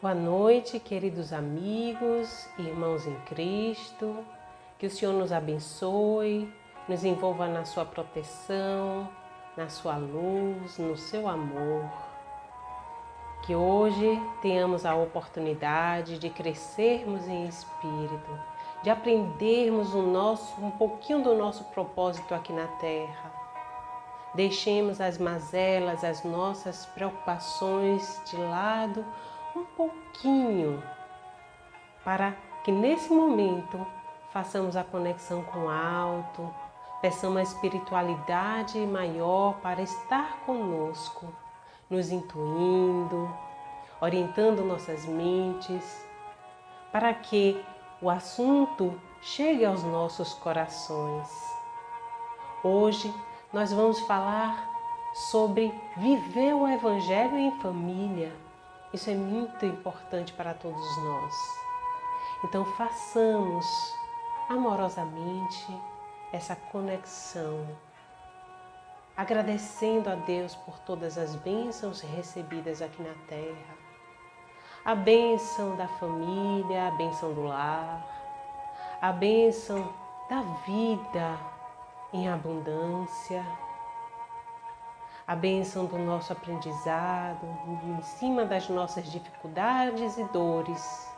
Boa noite, queridos amigos, irmãos em Cristo. Que o Senhor nos abençoe, nos envolva na sua proteção, na sua luz, no seu amor. Que hoje tenhamos a oportunidade de crescermos em espírito, de aprendermos um pouquinho do nosso propósito aqui na Terra. Deixemos as mazelas, as nossas preocupações de lado um pouquinho, para que nesse momento façamos a conexão com o alto, peçamos a espiritualidade maior para estar conosco, nos intuindo, orientando nossas mentes, para que o assunto chegue aos nossos corações. Hoje nós vamos falar sobre viver o Evangelho em família. Isso é muito importante para todos nós. Então façamos amorosamente essa conexão, agradecendo a Deus por todas as bênçãos recebidas aqui na Terra. A bênção da família, a bênção do lar, a bênção da vida em abundância, a bênção do nosso aprendizado, em cima das nossas dificuldades e dores,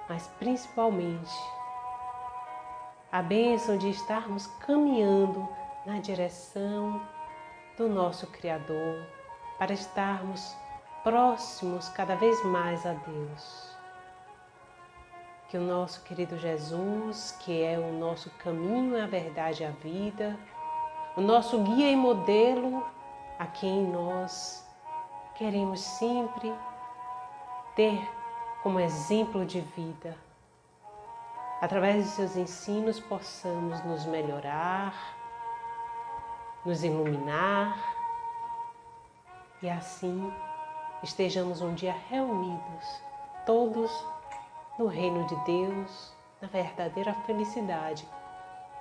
mas principalmente a bênção de estarmos caminhando na direção do nosso Criador, para estarmos próximos cada vez mais a Deus. Que o nosso querido Jesus, que é o nosso caminho, a verdade e a vida, o nosso guia e modelo, a quem nós queremos sempre ter como exemplo de vida, através de seus ensinos possamos nos melhorar, nos iluminar e assim estejamos um dia reunidos, todos no reino de Deus, na verdadeira felicidade,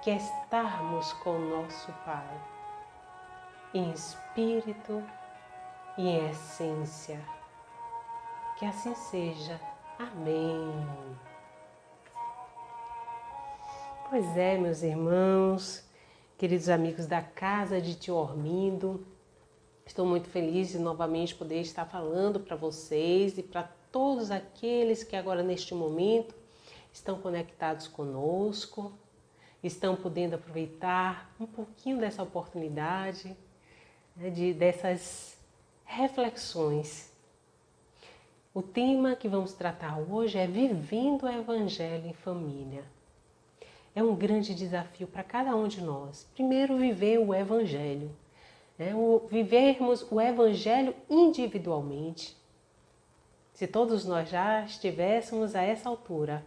que é estarmos com o nosso Pai, em espírito e em essência. Que assim seja. Amém. Pois é, meus irmãos, queridos amigos da casa de Tio Ormindo, estou muito feliz de novamente poder estar falando para vocês e para todos aqueles que agora neste momento estão conectados conosco, estão podendo aproveitar um pouquinho dessa oportunidade, dessas reflexões. O tema que vamos tratar hoje é vivendo o Evangelho em família. É um grande desafio para cada um de nós. Primeiro, viver o Evangelho. Vivermos o Evangelho individualmente. Se todos nós já estivéssemos a essa altura,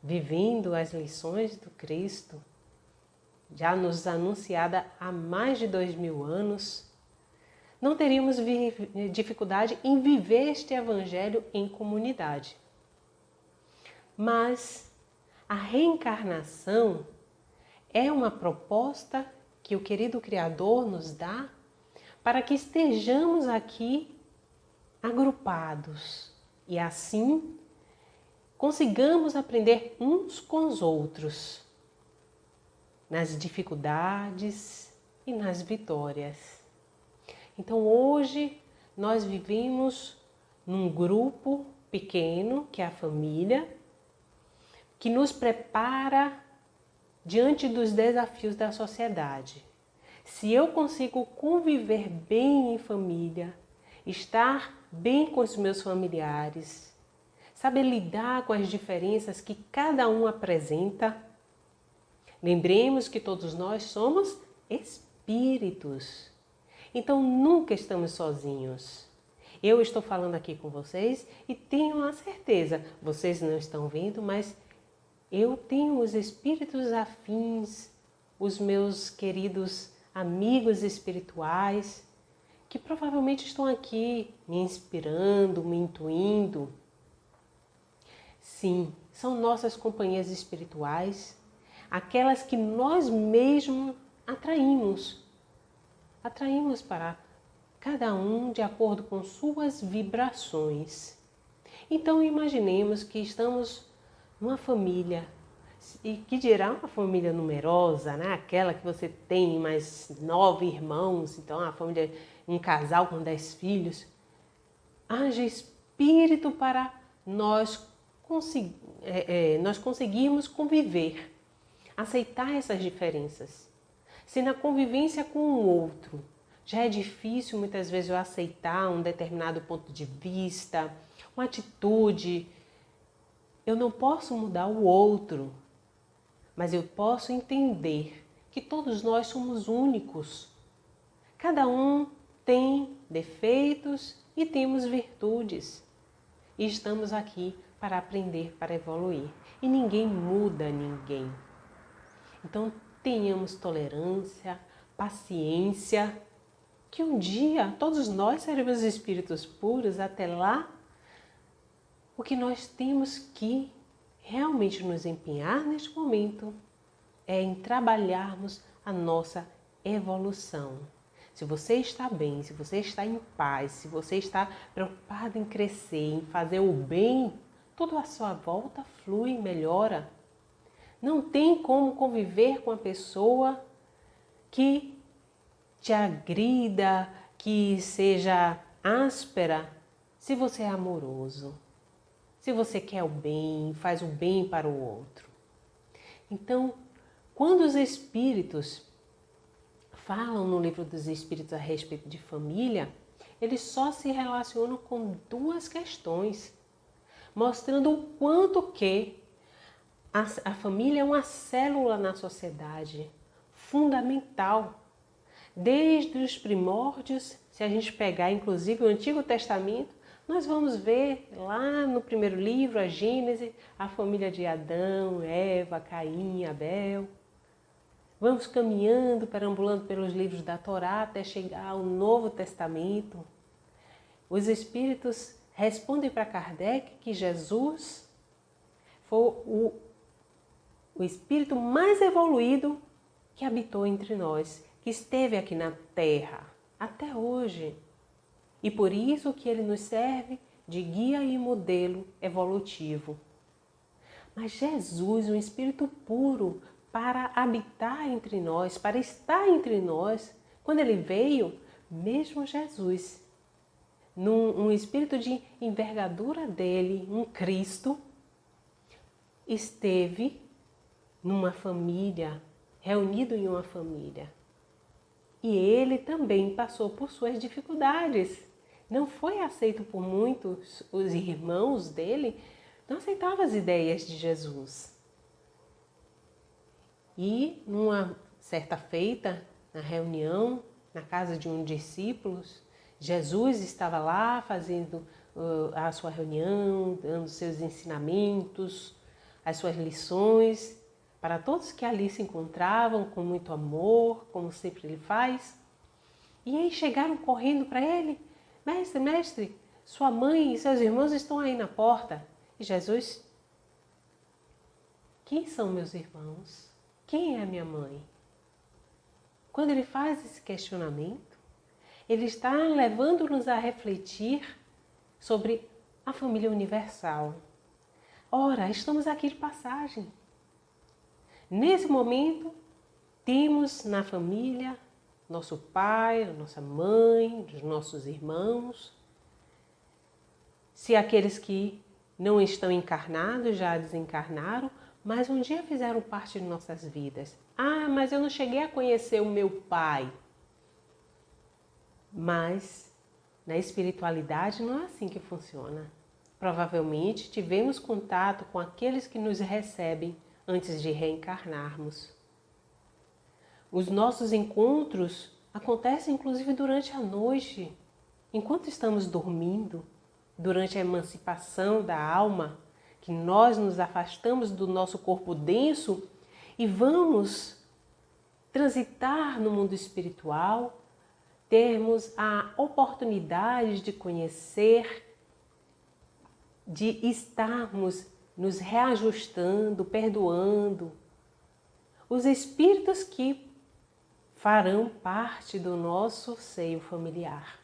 vivendo as lições do Cristo, já nos anunciada há mais de 2000 anos, não teríamos dificuldade em viver este Evangelho em comunidade. Mas a reencarnação é uma proposta que o querido Criador nos dá para que estejamos aqui agrupados e assim consigamos aprender uns com os outros nas dificuldades e nas vitórias. Então hoje nós vivemos num grupo pequeno, que é a família, que nos prepara diante dos desafios da sociedade. Se eu consigo conviver bem em família, estar bem com os meus familiares, saber lidar com as diferenças que cada um apresenta, lembremos que todos nós somos espíritos. Então nunca estamos sozinhos. Eu estou falando aqui com vocês e tenho a certeza, vocês não estão vendo, mas eu tenho os espíritos afins, os meus queridos amigos espirituais, que provavelmente estão aqui me inspirando, me intuindo. Sim, são nossas companhias espirituais, aquelas que nós mesmos atraímos para cada um de acordo com suas vibrações. Então imaginemos que estamos numa família, e que dirá uma família numerosa, né? Aquela que você tem mais 9 irmãos, então a família, um casal com 10 filhos. Haja espírito para nós conseguirmos conviver, aceitar essas diferenças. Se na convivência com o outro já é difícil muitas vezes eu aceitar um determinado ponto de vista, uma atitude, eu não posso mudar o outro, mas eu posso entender que todos nós somos únicos. Cada um tem defeitos e temos virtudes. E estamos aqui para aprender, para evoluir. E ninguém muda ninguém. Então tenhamos tolerância, paciência, que um dia todos nós seremos espíritos puros. Até lá, o que nós temos que realmente nos empenhar neste momento é em trabalharmos a nossa evolução. Se você está bem, se você está em paz, se você está preocupado em crescer, em fazer o bem, tudo à sua volta flui, melhora. Não tem como conviver com a pessoa que te agrida, que seja áspera, se você é amoroso, se você quer o bem, faz o bem para o outro. Então, quando os espíritos falam no livro dos espíritos a respeito de família, eles só se relacionam com 2 questões, mostrando o quanto que a família é uma célula na sociedade, fundamental. Desde os primórdios, se a gente pegar inclusive o Antigo Testamento, nós vamos ver lá no primeiro livro, a Gênesis, a família de Adão, Eva, Caim, Abel. Vamos caminhando, perambulando pelos livros da Torá até chegar ao Novo Testamento. Os espíritos respondem para Kardec que Jesus foi o espírito mais evoluído que habitou entre nós, que esteve aqui na Terra até hoje. E por isso que ele nos serve de guia e modelo evolutivo. Mas Jesus, um espírito puro, para habitar entre nós, para estar entre nós, quando ele veio, mesmo Jesus, num espírito de envergadura dele, um Cristo, esteve numa família, reunido em uma família. E ele também passou por suas dificuldades. Não foi aceito por muitos, os irmãos dele não aceitavam as ideias de Jesus. E numa certa feita, na reunião, na casa de um discípulo, Jesus estava lá fazendo a sua reunião, dando seus ensinamentos, as suas lições, para todos que ali se encontravam com muito amor, como sempre ele faz. E aí chegaram correndo para ele: mestre, mestre, sua mãe e seus irmãos estão aí na porta. E Jesus: quem são meus irmãos? Quem é a minha mãe? Quando ele faz esse questionamento, ele está levando-nos a refletir sobre a família universal. Ora, estamos aqui de passagem. Nesse momento, temos na família nosso pai, nossa mãe, os nossos irmãos. Se aqueles que não estão encarnados já desencarnaram, mas um dia fizeram parte de nossas vidas. Ah, mas eu não cheguei a conhecer o meu pai. Mas na espiritualidade não é assim que funciona. Provavelmente tivemos contato com aqueles que nos recebem antes de reencarnarmos. Os nossos encontros acontecem inclusive durante a noite, enquanto estamos dormindo, durante a emancipação da alma, que nós nos afastamos do nosso corpo denso e vamos transitar no mundo espiritual, termos a oportunidade de conhecer, de estarmos nos reajustando, perdoando os espíritos que farão parte do nosso seio familiar.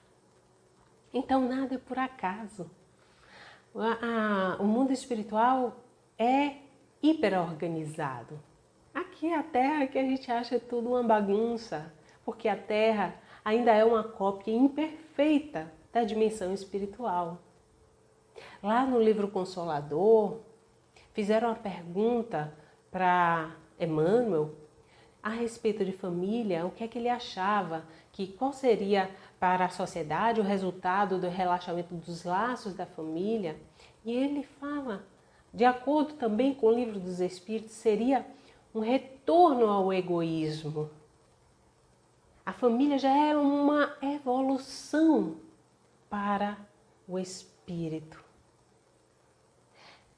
Então nada é por acaso. O mundo espiritual é hiperorganizado. Aqui a Terra que a gente acha tudo uma bagunça, porque a Terra ainda é uma cópia imperfeita da dimensão espiritual. Lá no livro Consolador, fizeram uma pergunta para Emmanuel a respeito de família, o que é que ele achava, qual seria para a sociedade o resultado do relaxamento dos laços da família. E ele fala, de acordo também com o Livro dos Espíritos, seria um retorno ao egoísmo. A família já é uma evolução para o espírito.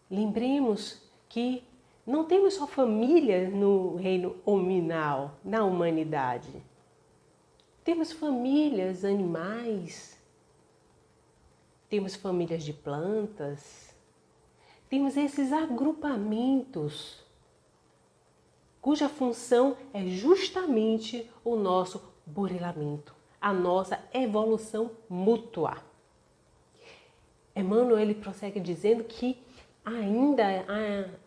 Lembremos que não temos só família no reino hominal, na humanidade. Temos famílias animais, temos famílias de plantas, temos esses agrupamentos, cuja função é justamente o nosso burilamento, a nossa evolução mútua. Emmanuel ele prossegue dizendo que ainda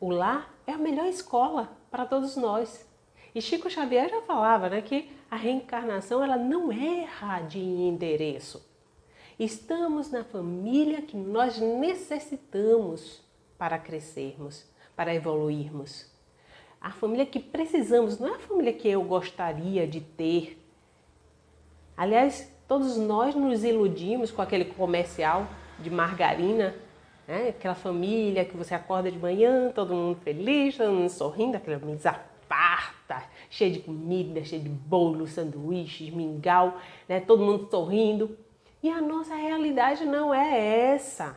o lar é a melhor escola para todos nós. E Chico Xavier já falava, né, que a reencarnação ela não erra de endereço. Estamos na família que nós necessitamos para crescermos, para evoluirmos. A família que precisamos, não é a família que eu gostaria de ter. Aliás, todos nós nos iludimos com aquele comercial de margarina, né? Aquela família que você acorda de manhã, todo mundo feliz, todo mundo sorrindo, aquela mesa farta, cheia de comida, cheia de bolo, sanduíches, mingau, né? Todo mundo sorrindo. E a nossa realidade não é essa.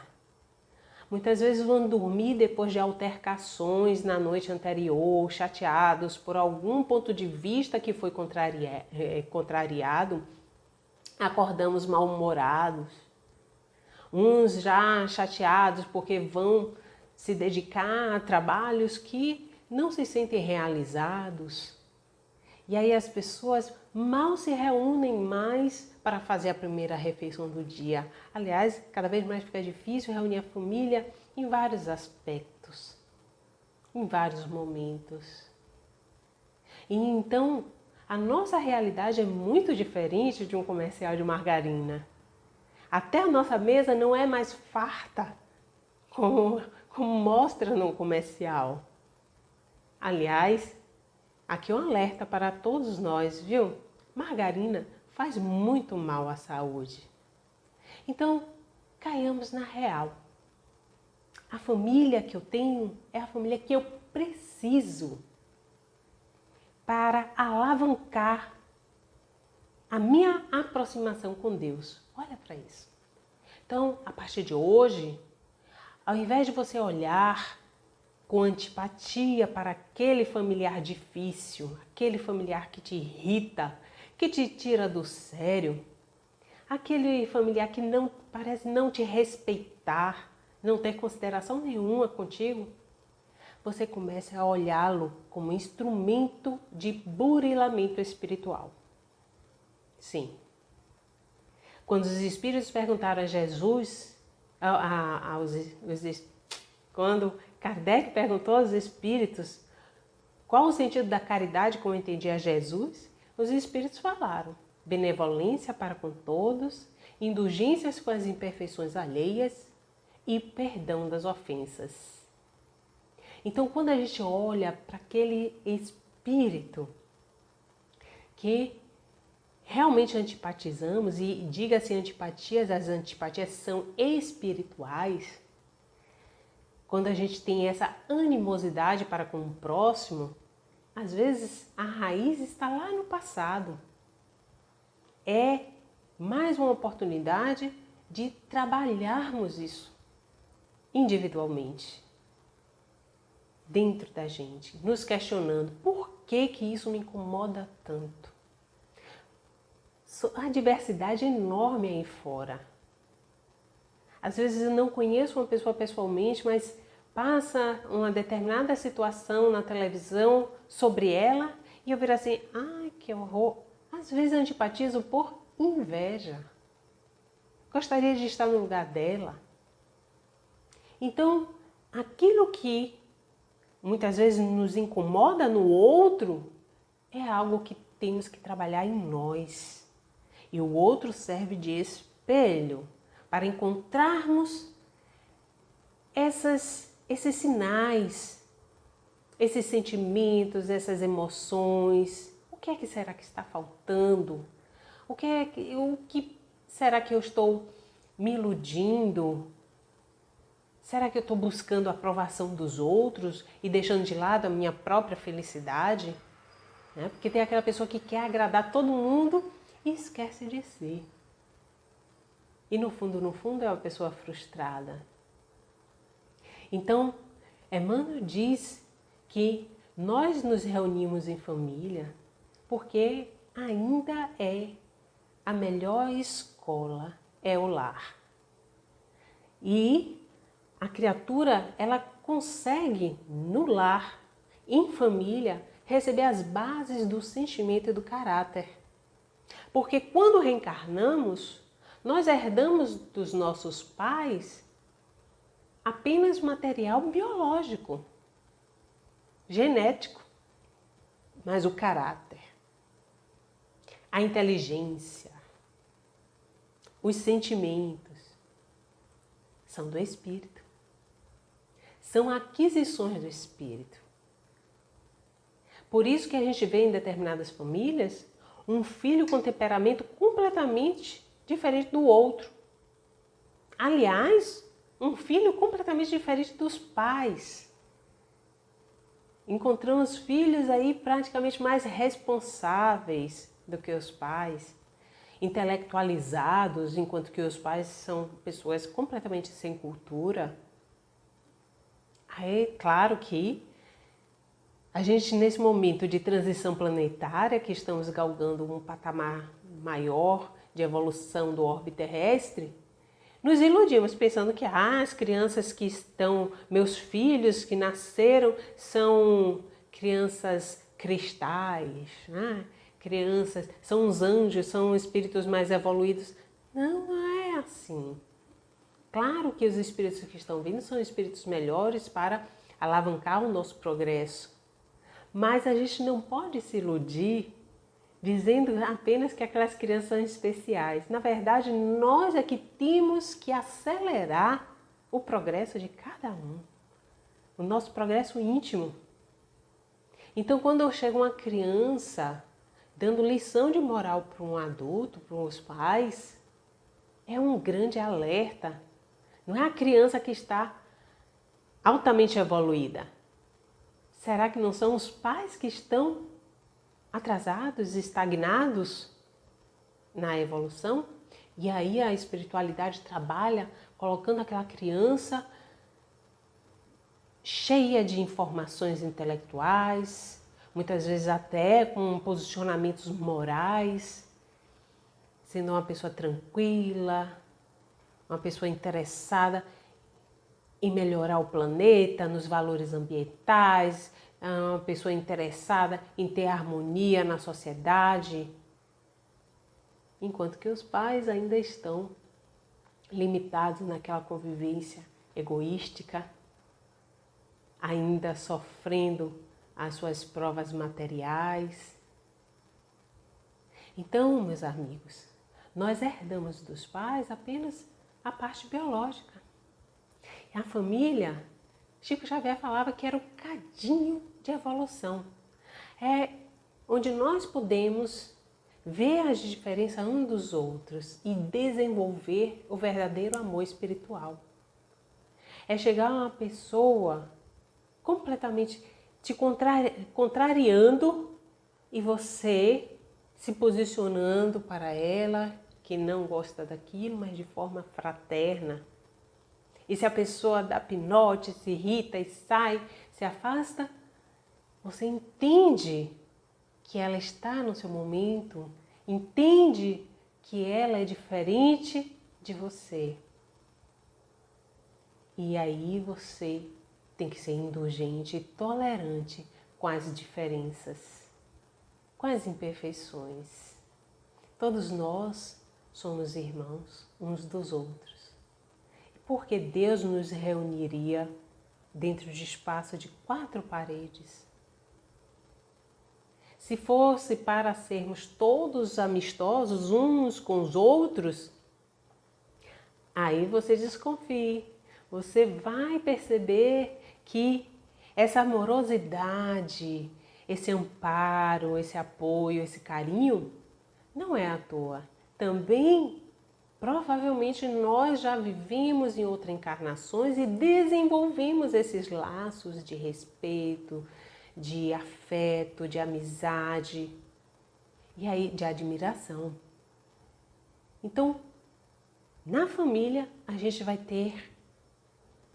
Muitas vezes vão dormir depois de altercações na noite anterior, chateados por algum ponto de vista que foi contrariado, acordamos mal-humorados. Uns já chateados porque vão se dedicar a trabalhos que não se sentem realizados. E aí as pessoas mal se reúnem mais para fazer a primeira refeição do dia. Aliás, cada vez mais fica difícil reunir a família em vários aspectos, em vários momentos. E então, a nossa realidade é muito diferente de um comercial de margarina. Até a nossa mesa não é mais farta, como mostra no comercial. Aliás, aqui é um alerta para todos nós, viu? Margarina faz muito mal à saúde. Então, caiamos na real. A família que eu tenho é a família que eu preciso para alavancar a minha aproximação com Deus. Olha para isso. Então, a partir de hoje, ao invés de você olhar com antipatia para aquele familiar difícil, aquele familiar que te irrita, que te tira do sério, aquele familiar que não parece não te respeitar, não ter consideração nenhuma contigo, você começa a olhá-lo como instrumento de burilamento espiritual. Sim. Quando os espíritos perguntaram a Jesus, quando Kardec perguntou aos espíritos qual o sentido da caridade como entendia Jesus, os espíritos falaram: benevolência para com todos, indulgências com as imperfeições alheias e perdão das ofensas. Então, quando a gente olha para aquele espírito que realmente antipatizamos, e diga-se antipatias, as antipatias são espirituais, quando a gente tem essa animosidade para com o próximo, às vezes a raiz está lá no passado. É mais uma oportunidade de trabalharmos isso individualmente, dentro da gente, nos questionando por que isso me incomoda tanto. A diversidade é enorme aí fora. Às vezes eu não conheço uma pessoa pessoalmente, mas passa uma determinada situação na televisão sobre ela e eu viro assim, ai que horror. Às vezes eu antipatizo por inveja. gostaria de estar no lugar dela. Então, aquilo que muitas vezes nos incomoda no outro é algo que temos que trabalhar em nós. E o outro serve de espelho para encontrarmos esses sinais, esses sentimentos, essas emoções. O que é que será que está faltando? O que será que eu estou me iludindo? Será que eu estou buscando a aprovação dos outros e deixando de lado a minha própria felicidade? Porque tem aquela pessoa que quer agradar todo mundo e esquece de si. E no fundo é uma pessoa frustrada. Então, Emmanuel diz que nós nos reunimos em família porque ainda é a melhor escola, é o lar. E a criatura, ela consegue no lar, em família, receber as bases do sentimento e do caráter. Porque quando reencarnamos, nós herdamos dos nossos pais apenas material biológico, genético, mas o caráter, a inteligência, os sentimentos são do espírito. São aquisições do espírito. Por isso que a gente vê em determinadas famílias um filho com temperamento completamente diferente do outro. Aliás, um filho completamente diferente dos pais. Encontramos filhos aí praticamente mais responsáveis do que os pais, intelectualizados, enquanto que os pais são pessoas completamente sem cultura. É claro que a gente, nesse momento de transição planetária, que estamos galgando um patamar maior de evolução do orbe terrestre, nos iludimos pensando que as crianças que estão, meus filhos que nasceram, são crianças cristais, crianças, são os anjos, são espíritos mais evoluídos. Não é assim. Claro que os espíritos que estão vindo são espíritos melhores para alavancar o nosso progresso. Mas a gente não pode se iludir dizendo apenas que aquelas crianças são especiais. Na verdade, nós é que temos que acelerar o progresso de cada um. O nosso progresso íntimo. Então, quando eu chego uma criança dando lição de moral para um adulto, para os pais, é um grande alerta. Não é a criança que está altamente evoluída. Será que não são os pais que estão atrasados, estagnados na evolução? E aí a espiritualidade trabalha colocando aquela criança cheia de informações intelectuais, muitas vezes até com posicionamentos morais, sendo uma pessoa tranquila, uma pessoa interessada em melhorar o planeta, nos valores ambientais, uma pessoa interessada em ter harmonia na sociedade, enquanto que os pais ainda estão limitados naquela convivência egoística, ainda sofrendo as suas provas materiais. Então, meus amigos, nós herdamos dos pais apenas a parte biológica. A família, Chico Xavier falava que era o cadinho de evolução. É onde nós podemos ver as diferenças uns dos outros e desenvolver o verdadeiro amor espiritual. É chegar a uma pessoa completamente te contrariando e você se posicionando para ela, que não gosta daquilo, mas de forma fraterna. E se a pessoa dá pinote, se irrita e sai, se afasta, você entende que ela está no seu momento, entende que ela é diferente de você. E aí você tem que ser indulgente e tolerante com as diferenças, com as imperfeições. Todos nós somos irmãos uns dos outros. Por que Deus nos reuniria dentro de espaço de 4 paredes? Se fosse para sermos todos amistosos uns com os outros, aí você desconfie. Você vai perceber que essa amorosidade, esse amparo, esse apoio, esse carinho, não é à toa. Também, provavelmente, nós já vivemos em outras encarnações e desenvolvemos esses laços de respeito, de afeto, de amizade e aí de admiração. Então, na família, a gente vai ter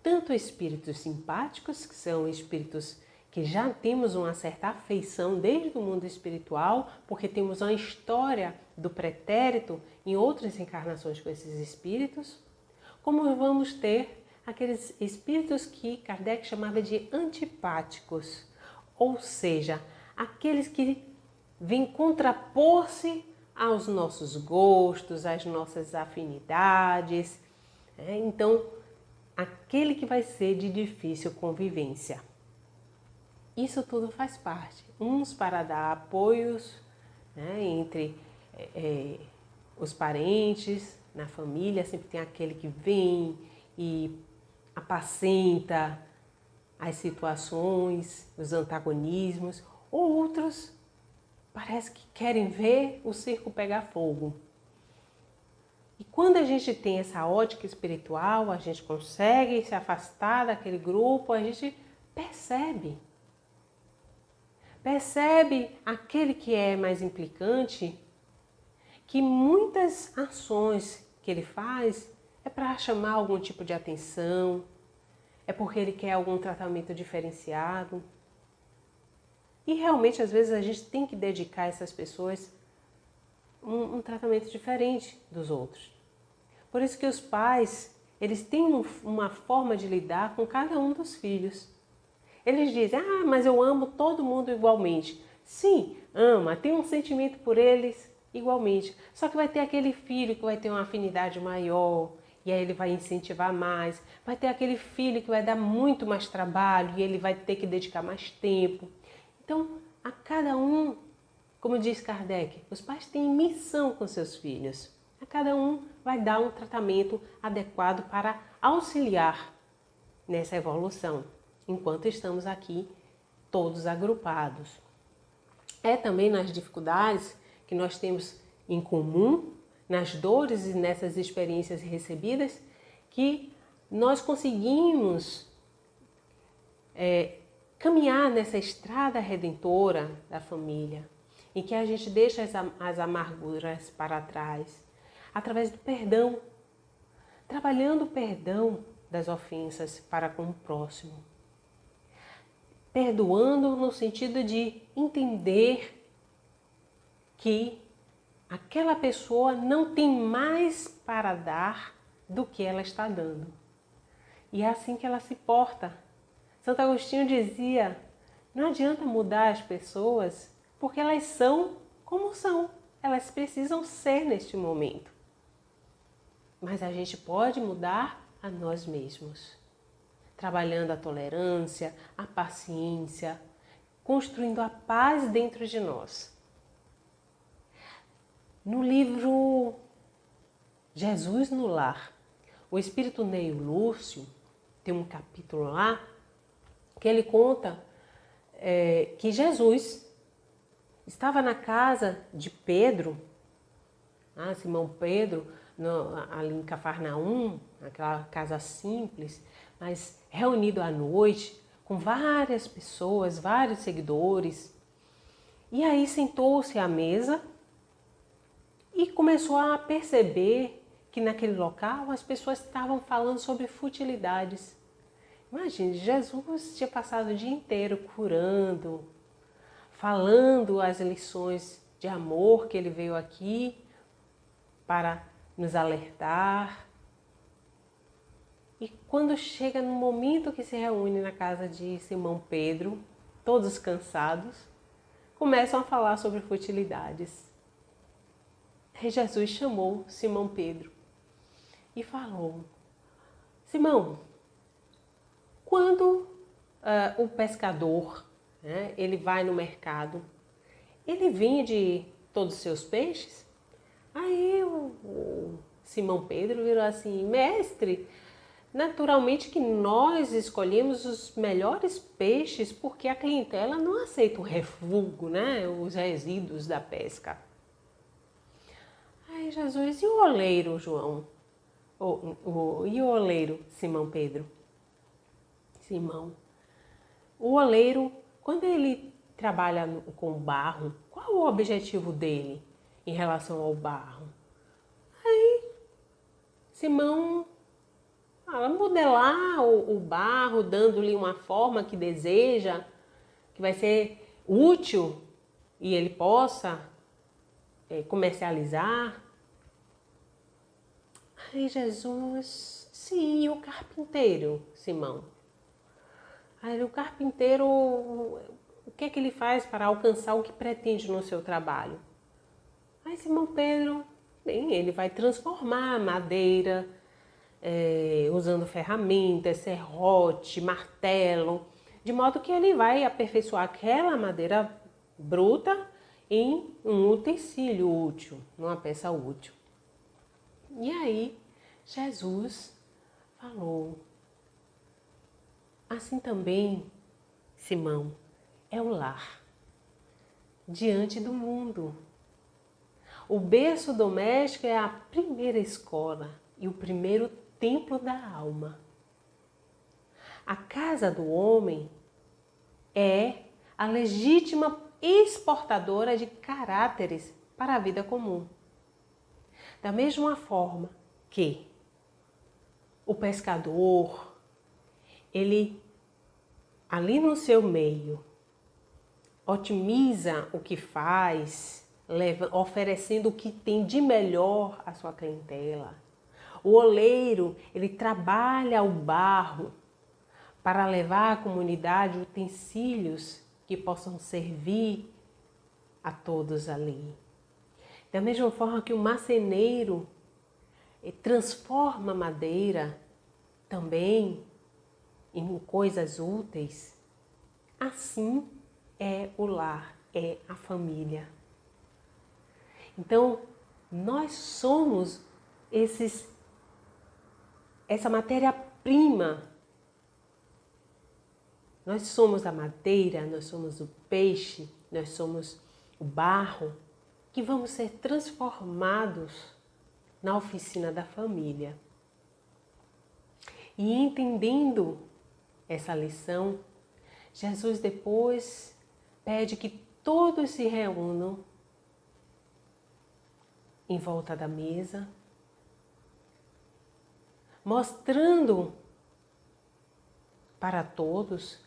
tanto espíritos simpáticos, que são espíritos que já temos uma certa afeição desde o mundo espiritual, porque temos uma história do pretérito em outras encarnações com esses espíritos, como vamos ter aqueles espíritos que Kardec chamava de antipáticos, ou seja, aqueles que vêm contrapor-se aos nossos gostos, às nossas afinidades. Então, aquele que vai ser de difícil convivência. Isso tudo faz parte. Uns para dar apoios entre os parentes, na família, sempre tem aquele que vem e apacenta as situações, os antagonismos. Outros parece que querem ver o circo pegar fogo. E quando a gente tem essa ótica espiritual, a gente consegue se afastar daquele grupo, a gente percebe aquele que é mais implicante, que muitas ações que ele faz é para chamar algum tipo de atenção, é porque ele quer algum tratamento diferenciado. E realmente, às vezes, a gente tem que dedicar a essas pessoas um tratamento diferente dos outros. Por isso que os pais, eles têm uma forma de lidar com cada um dos filhos. Eles dizem, mas eu amo todo mundo igualmente. Sim, ama, tem um sentimento por eles igualmente. Só que vai ter aquele filho que vai ter uma afinidade maior, e aí ele vai incentivar mais. Vai ter aquele filho que vai dar muito mais trabalho, e ele vai ter que dedicar mais tempo. Então, a cada um, como diz Kardec, os pais têm missão com seus filhos. A cada um vai dar um tratamento adequado para auxiliar nessa evolução, enquanto estamos aqui todos agrupados. É também nas dificuldades que nós temos em comum, nas dores e nessas experiências recebidas, que nós conseguimos caminhar nessa estrada redentora da família, em que a gente deixa as amarguras para trás, através do perdão, trabalhando o perdão das ofensas para com o próximo. Perdoando no sentido de entender que aquela pessoa não tem mais para dar do que ela está dando. E é assim que ela se porta. Santo Agostinho dizia, não adianta mudar as pessoas porque elas são como são. Elas precisam ser neste momento. Mas a gente pode mudar a nós mesmos. Trabalhando a tolerância, a paciência, construindo a paz dentro de nós. No livro Jesus no Lar, o espírito Neio Lúcio tem um capítulo lá que ele conta que Jesus estava na casa de Pedro, Simão Pedro, ali em Cafarnaum, aquela casa simples, mas reunido à noite com várias pessoas, vários seguidores. E aí sentou-se à mesa e começou a perceber que naquele local as pessoas estavam falando sobre futilidades. Imagine, Jesus tinha passado o dia inteiro curando, falando as lições de amor que ele veio aqui para nos alertar. E quando chega no momento que se reúne na casa de Simão Pedro, todos cansados, começam a falar sobre futilidades. Aí Jesus chamou Simão Pedro e falou: Simão, quando o pescador, né, ele vai no mercado, ele vende todos os seus peixes? Aí o Simão Pedro virou assim: mestre, naturalmente que nós escolhemos os melhores peixes porque a clientela não aceita o refúgio, né, os resíduos da pesca. Aí Jesus: e o oleiro, João? E o oleiro, Simão Pedro? Simão, o oleiro, quando ele trabalha com barro, qual o objetivo dele em relação ao barro? Aí Simão fala: modelar o barro, dando-lhe uma forma que deseja, que vai ser útil e ele possa comercializar. Aí Jesus: sim, o carpinteiro, Simão. Aí o carpinteiro, o que é que ele faz para alcançar o que pretende no seu trabalho? Aí Simão Pedro, bem, ele vai transformar a madeira, usando ferramentas, serrote, martelo, de modo que ele vai aperfeiçoar aquela madeira bruta em um utensílio útil, numa peça útil. E aí Jesus falou: assim também, Simão, é o lar diante do mundo. O berço doméstico é a primeira escola e o primeiro templo da alma. A casa do homem é a legítima exportadora de caráteres para a vida comum. Da mesma forma que o pescador, ele ali no seu meio otimiza o que faz, oferecendo o que tem de melhor à sua clientela. O oleiro, ele trabalha o barro para levar à comunidade utensílios que possam servir a todos ali. Da mesma forma que o marceneiro transforma a madeira também em coisas úteis, assim é o lar, é a família. Então, nós somos essa matéria-prima. Nós somos a madeira, nós somos o peixe, nós somos o barro, que vamos ser transformados na oficina da família. E entendendo essa lição, Jesus depois pede que todos se reúnam em volta da mesa, mostrando para todos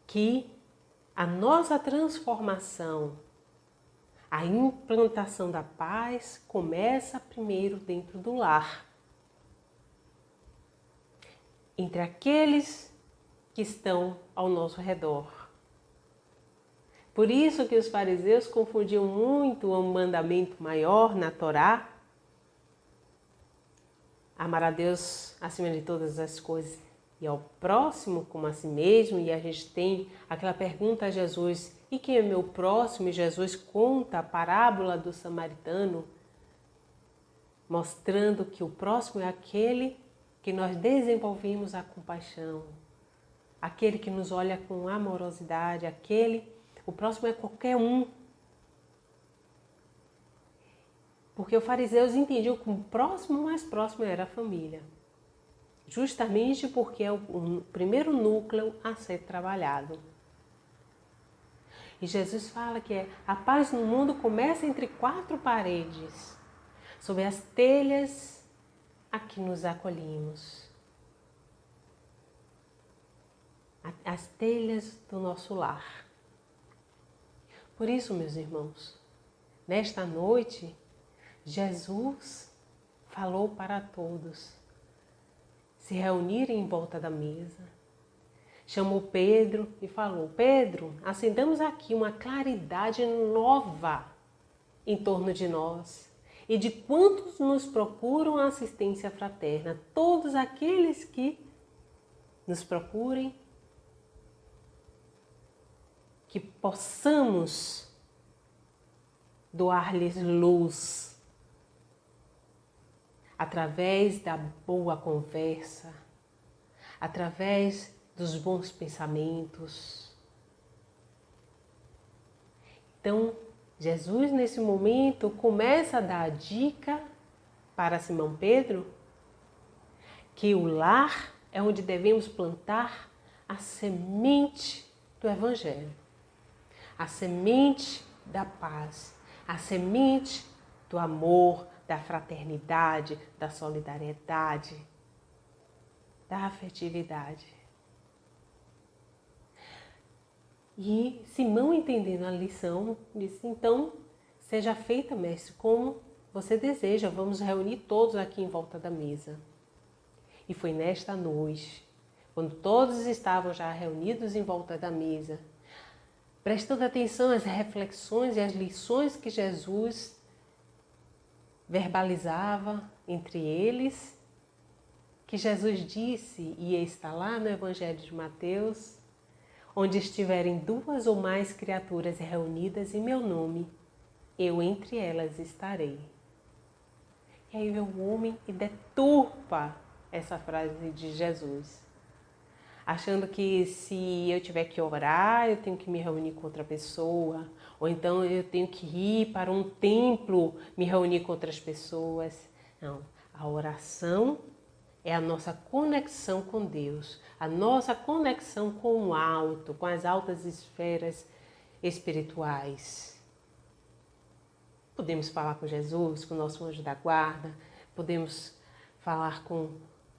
que a nossa transformação, a implantação da paz começa primeiro dentro do lar, entre aqueles que estão ao nosso redor. Por isso que os fariseus confundiam muito o mandamento maior na Torá, amar a Deus acima de todas as coisas e ao próximo como a si mesmo. E a gente tem aquela pergunta a Jesus: e quem é meu próximo? E Jesus conta a parábola do samaritano, mostrando que o próximo é aquele que nós desenvolvemos a compaixão, aquele que nos olha com amorosidade, o próximo é qualquer um. Porque os fariseus entendiam que o próximo mais próximo era a família. Justamente porque é o primeiro núcleo a ser trabalhado. E Jesus fala que a paz no mundo começa entre quatro paredes, sob as telhas a que nos acolhemos. As telhas do nosso lar. Por isso, meus irmãos, nesta noite, Jesus falou para todos se reunirem em volta da mesa. Chamou Pedro e falou: Pedro, acendamos aqui uma claridade nova em torno de nós. e de quantos nos procuram a assistência fraterna. Todos aqueles que nos procurem, que possamos doar-lhes luz através da boa conversa, através dos bons pensamentos. Então, Jesus, nesse momento, começa a dar a dica para Simão Pedro que o lar é onde devemos plantar a semente do Evangelho, a semente da paz, a semente do amor, da fraternidade, da solidariedade, da afetividade. E Simão, entendendo a lição, disse: então, seja feita, mestre, como você deseja, vamos reunir todos aqui em volta da mesa. E foi nesta noite, quando todos estavam já reunidos em volta da mesa, prestando atenção às reflexões e às lições que Jesus verbalizava entre eles, que Jesus disse, e está lá no Evangelho de Mateus: onde estiverem 2 ou mais criaturas reunidas em meu nome, eu entre elas estarei. E aí vem o homem e deturpa essa frase de Jesus, achando que se eu tiver que orar, eu tenho que me reunir com outra pessoa, ou então eu tenho que ir para um templo me reunir com outras pessoas. Não, a oração é a nossa conexão com Deus, a nossa conexão com o alto, com as altas esferas espirituais. Podemos falar com Jesus, com o nosso anjo da guarda, podemos falar com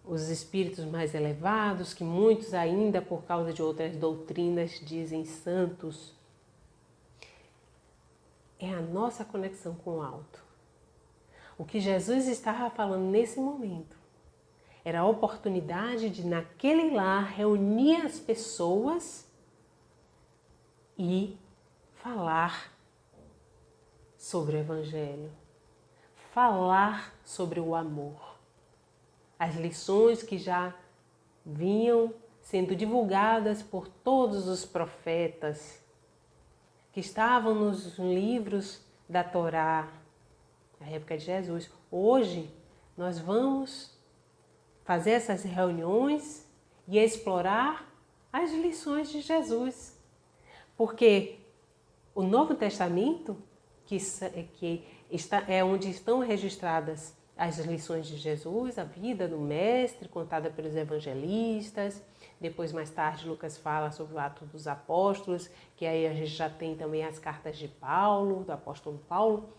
os espíritos mais elevados, que muitos ainda, por causa de outras doutrinas, dizem santos. É a nossa conexão com o alto. O que Jesus estava falando nesse momento era a oportunidade de, naquele lar, reunir as pessoas e falar sobre o Evangelho, falar sobre o amor. As lições que já vinham sendo divulgadas por todos os profetas, que estavam nos livros da Torá, na época de Jesus. Hoje, nós vamos fazer essas reuniões e explorar as lições de Jesus. Porque o Novo Testamento, que é onde estão registradas as lições de Jesus, a vida do Mestre, contada pelos evangelistas. Depois, mais tarde, Lucas fala sobre o Ato dos Apóstolos, que aí a gente já tem também as cartas de Paulo, do apóstolo Paulo.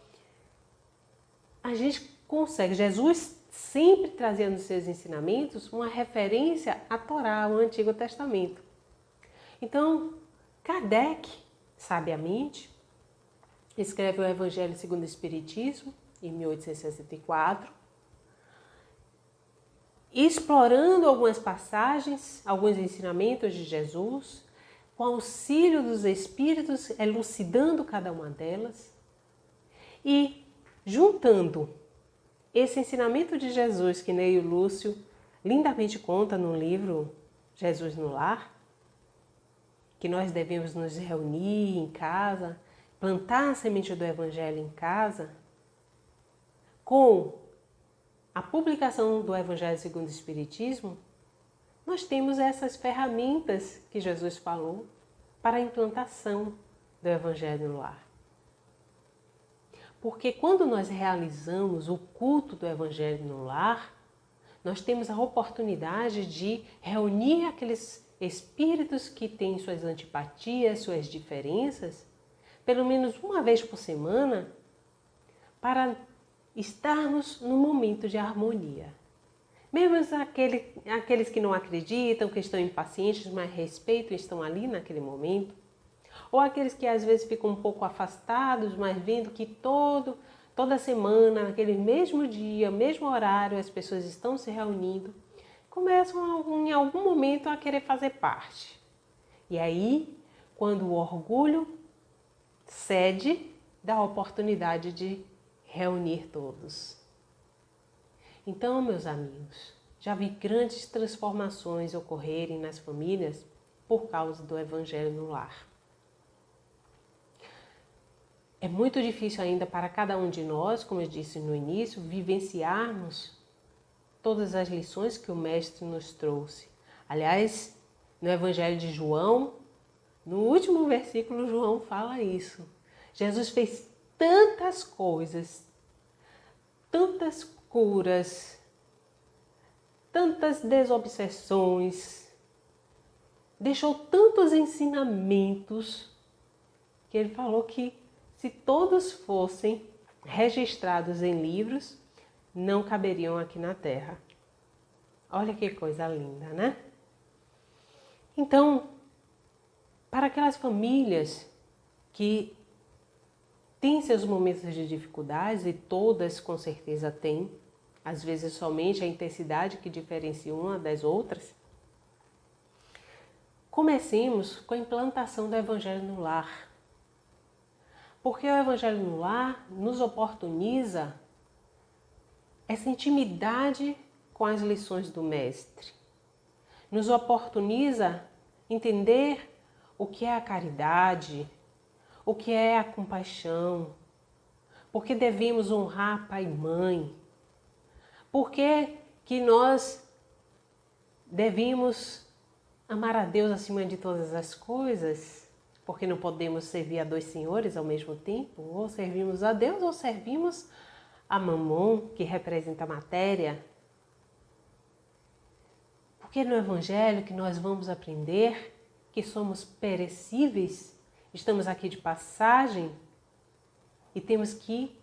A gente consegue, Jesus sempre trazia nos seus ensinamentos uma referência à Torá, ao Antigo Testamento. Então, Kardec, sabiamente, escreve o Evangelho segundo o Espiritismo, em 1864, explorando algumas passagens, alguns ensinamentos de Jesus, com auxílio dos Espíritos, elucidando cada uma delas e juntando esse ensinamento de Jesus, que Neio Lúcio lindamente conta no livro Jesus no Lar, que nós devemos nos reunir em casa, plantar a semente do Evangelho em casa. Com a publicação do Evangelho segundo o Espiritismo, nós temos essas ferramentas que Jesus falou para a implantação do Evangelho no lar. Porque quando nós realizamos o culto do Evangelho no lar, nós temos a oportunidade de reunir aqueles espíritos que têm suas antipatias, suas diferenças, pelo menos uma vez por semana, para estarmos num momento de harmonia. Mesmo aqueles que não acreditam, que estão impacientes, mas respeitam e estão ali naquele momento. Ou aqueles que às vezes ficam um pouco afastados, mas vendo que toda semana, naquele mesmo dia, mesmo horário, as pessoas estão se reunindo, começam em algum momento a querer fazer parte. E aí, quando o orgulho cede, dá a oportunidade de reunir todos. Então, meus amigos, já vi grandes transformações ocorrerem nas famílias por causa do Evangelho no lar. É muito difícil ainda para cada um de nós, como eu disse no início, vivenciarmos todas as lições que o Mestre nos trouxe. Aliás, no Evangelho de João, no último versículo, João fala isso. Jesus fez tantas coisas, tantas curas, tantas desobsessões, deixou tantos ensinamentos, que ele falou que se todos fossem registrados em livros, não caberiam aqui na Terra. Olha que coisa linda, né? Então, para aquelas famílias que têm seus momentos de dificuldades, e todas com certeza têm, às vezes somente a intensidade que diferencia uma das outras, comecemos com a implantação do Evangelho no lar. Porque o Evangelho no lar nos oportuniza essa intimidade com as lições do Mestre. Nos oportuniza entender o que é a caridade, o que é a compaixão, porque devemos honrar pai e mãe, porque que nós devemos amar a Deus acima de todas as coisas, porque não podemos servir a dois senhores ao mesmo tempo, ou servimos a Deus ou servimos a Mamon, que representa a matéria. Porque no Evangelho que nós vamos aprender que somos perecíveis, estamos aqui de passagem e temos que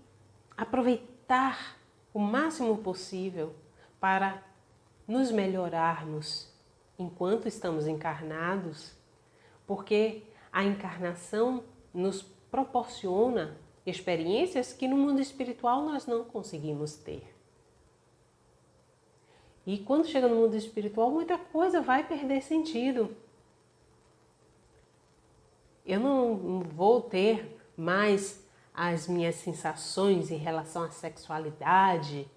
aproveitar o máximo possível para nos melhorarmos enquanto estamos encarnados, porque a encarnação nos proporciona experiências que no mundo espiritual nós não conseguimos ter. E quando chega no mundo espiritual, muita coisa vai perder sentido. Eu não vou ter mais as minhas sensações em relação à sexualidade,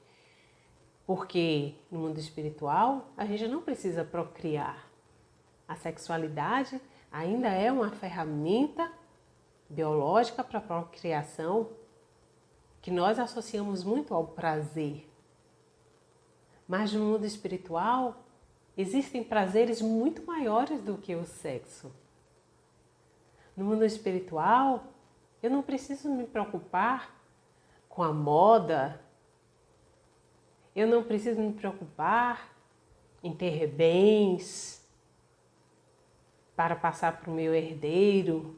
porque no mundo espiritual a gente não precisa procriar. A sexualidade ainda é uma ferramenta biológica para a procriação que nós associamos muito ao prazer. Mas no mundo espiritual existem prazeres muito maiores do que o sexo. No mundo espiritual, eu não preciso me preocupar com a moda, eu não preciso me preocupar em ter bens para passar para o meu herdeiro,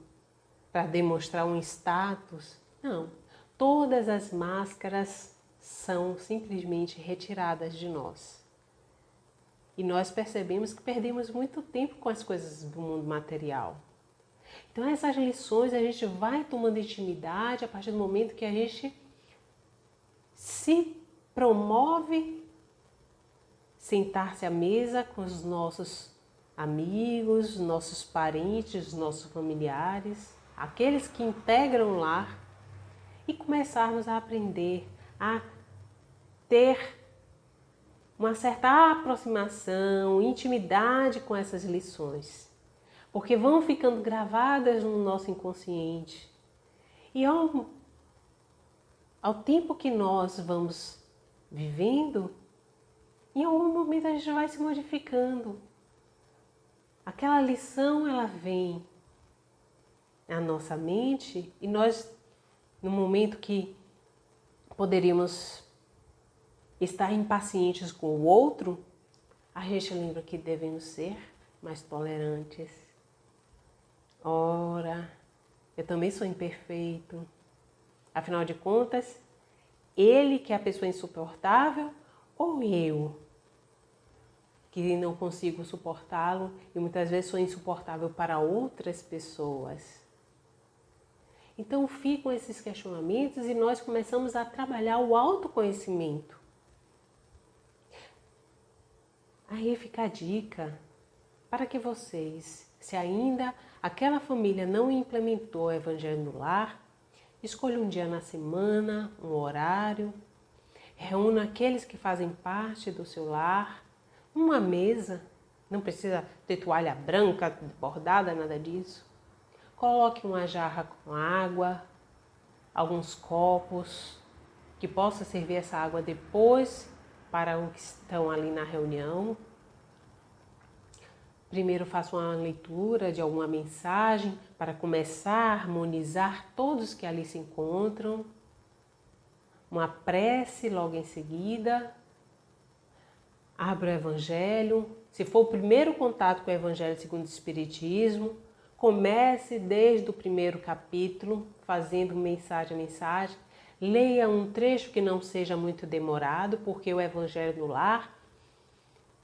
para demonstrar um status. Não, todas as máscaras são simplesmente retiradas de nós. E nós percebemos que perdemos muito tempo com as coisas do mundo material. Então essas lições a gente vai tomando intimidade a partir do momento que a gente se promove sentar-se à mesa com os nossos amigos, nossos parentes, nossos familiares, aqueles que integram o lar, e começarmos a aprender a ter uma certa aproximação, intimidade com essas lições, porque vão ficando gravadas no nosso inconsciente. E ao tempo que nós vamos vivendo, em algum momento a gente vai se modificando. Aquela lição, ela vem na nossa mente e nós, no momento que poderíamos estar impacientes com o outro, a gente lembra que devemos ser mais tolerantes. Ora, eu também sou imperfeito. Afinal de contas, ele que é a pessoa insuportável ou eu que não consigo suportá-lo e muitas vezes sou insuportável para outras pessoas. Então ficam esses questionamentos e nós começamos a trabalhar o autoconhecimento. Aí fica a dica para que vocês, se ainda aquela família não implementou o Evangelho no lar, Escolha um dia na semana, um horário. Reúna aqueles que fazem parte do seu lar. Uma mesa. Não precisa ter toalha branca, bordada, nada disso. Coloque uma jarra com água, alguns copos, que possa servir essa água depois para os que estão ali na reunião. Primeiro faça uma leitura de alguma mensagem para começar a harmonizar todos que ali se encontram. Uma prece logo em seguida. Abra o Evangelho. Se for o primeiro contato com o Evangelho segundo o Espiritismo, comece desde o primeiro capítulo, fazendo mensagem a mensagem. Leia um trecho que não seja muito demorado, porque o Evangelho no Lar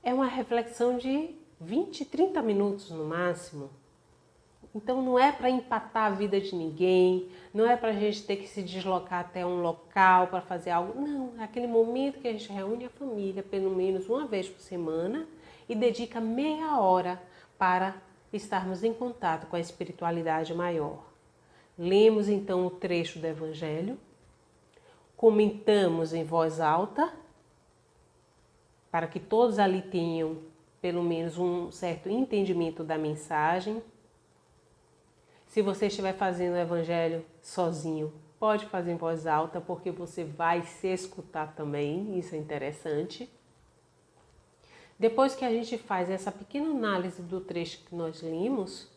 é uma reflexão de 20, 30 minutos no máximo. Então não é para empatar a vida de ninguém, não é para a gente ter que se deslocar até um local para fazer algo. Não, é aquele momento que a gente reúne a família pelo menos uma vez por semana e dedica meia hora para estarmos em contato com a espiritualidade maior. Lemos então o trecho do Evangelho, comentamos em voz alta, para que todos ali tenham pelo menos um certo entendimento da mensagem. Se você estiver fazendo o Evangelho sozinho, pode fazer em voz alta, porque você vai se escutar também, isso é interessante. Depois que a gente faz essa pequena análise do trecho que nós lemos,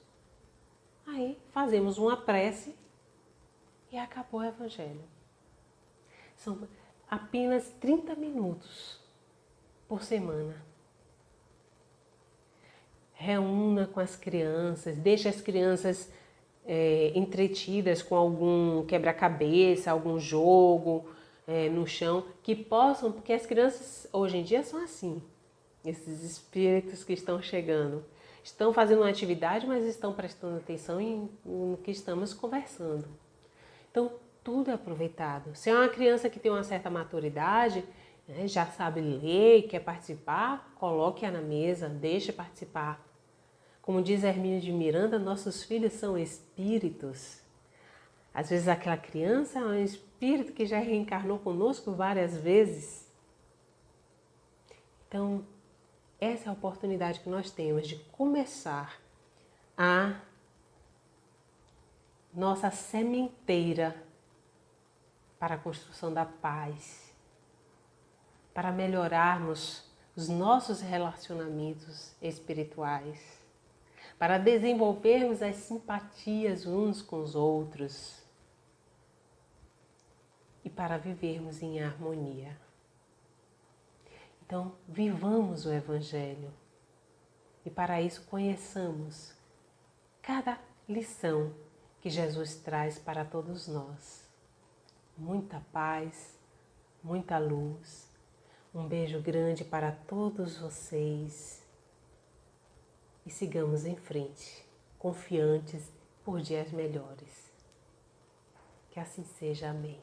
aí fazemos uma prece e acabou o Evangelho. São apenas 30 minutos por semana. Reúna com as crianças, deixe as crianças entretidas com algum quebra-cabeça, algum jogo no chão, que possam, porque as crianças hoje em dia são assim, esses espíritos que estão chegando. Estão fazendo uma atividade, mas estão prestando atenção no que estamos conversando. Então, tudo é aproveitado. Se é uma criança que tem uma certa maturidade, já sabe ler, quer participar, coloque-a na mesa, deixe participar. Como diz Hermínio de Miranda, nossos filhos são espíritos. Às vezes aquela criança é um espírito que já reencarnou conosco várias vezes. Então, essa é a oportunidade que nós temos de começar a nossa sementeira para a construção da paz, para melhorarmos os nossos relacionamentos espirituais, para desenvolvermos as simpatias uns com os outros e para vivermos em harmonia. Então, vivamos o Evangelho e para isso conheçamos cada lição que Jesus traz para todos nós. Muita paz, muita luz. Um beijo grande para todos vocês e sigamos em frente, confiantes por dias melhores. Que assim seja, amém.